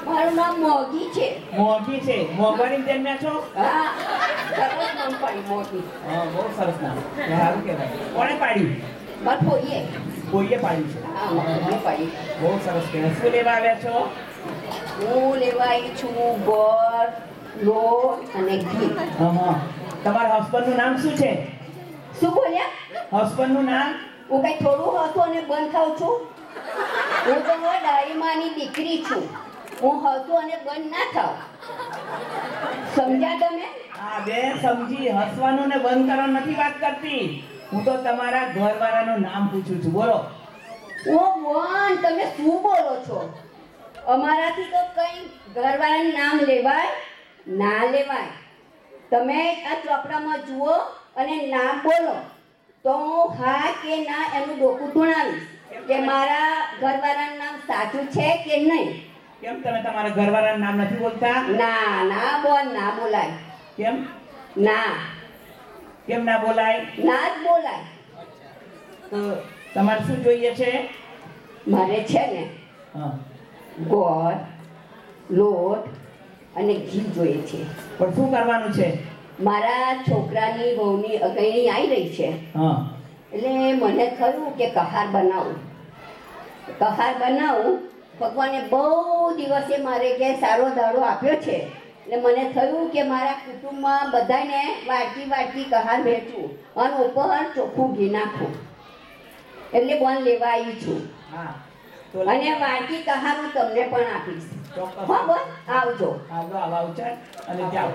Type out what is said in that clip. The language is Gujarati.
મારું નામ મોગી છે. મોગી છે. મોગવારી જન્મ્યા છો? હા, સરસ નામ પાડી મોગી. હા, બહુ સરસ નામ. સારું કહેવાય. કોણે પાડ્યું? મારા ફોઈએ. કોઈએ પાડ્યું છે. હા, મેં પાડી. બહુ સરસ કહેવાય. શું લેવા આવ્યા છો? હું લેવા આવી છું ગોળ, લોટ અને ઘી. હા. તમારા હસબન્ડનું નામ શું છે? શું બોલ્યા? હસબન્ડનું નામ? હું કઈ થોડું હસું અને બંધ ખાઉં છું? હું તો ડાળીમાની દીકરી છું. હું હસું અને બંધ ના થાવ. સમજ્યા તમે? હા બેન, સમજી. હસવાનું ને બંધ કરવાનું નથી વાત કરતી. હું તો તમારા ઘરવાળાનું નામ પૂછું છું. બોલો. ઓ બોન, તમે શું બોલો છો? અમારાથી તો કઈ ઘરવાળાનું નામ લેવાય ના લેવાય. તમે આ ચોપડામાં જુઓ અને નામ બોલો તો હું હા કે ના એનું ડોકું ધૂણાવીશ કે મારા ઘરવાળાનું નામ સાચું છે કે નહીં. કેમ તમે તમારા ઘરવાળાનું નામ નથી બોલતા? ના ના બોલ, ના બોલાય. કેમ? ના, કેમ ના બોલાય? ના જ બોલાય. તો તમારે શું જોઈએ છે? મારે છે ને હા. ગોળ, લોટ અને ઘી જોઈએ છે. પણ શું કરવાનું છે? મારા છોકરાની વહુની અગયણી આવી રહી છે. હા. એટલે મને થયું કે કહાર બનાવું. ભગવાને બહુ દિવસે મારે કે સારો દાડો આપ્યો છે. એટલે મને થયું કે મારા કુટુંબમાં બધાને વાટકી કહાર વહેંચું અને ઉપર ચોખ્ખું ઘી નાખું. એટલે બોન લેવા આવી છું. હા. તો અને વાટકી કહાર હું તમને પણ આપીશ. ચોક્કસ. હા બોન, આવજો. આવો અને જાઓ.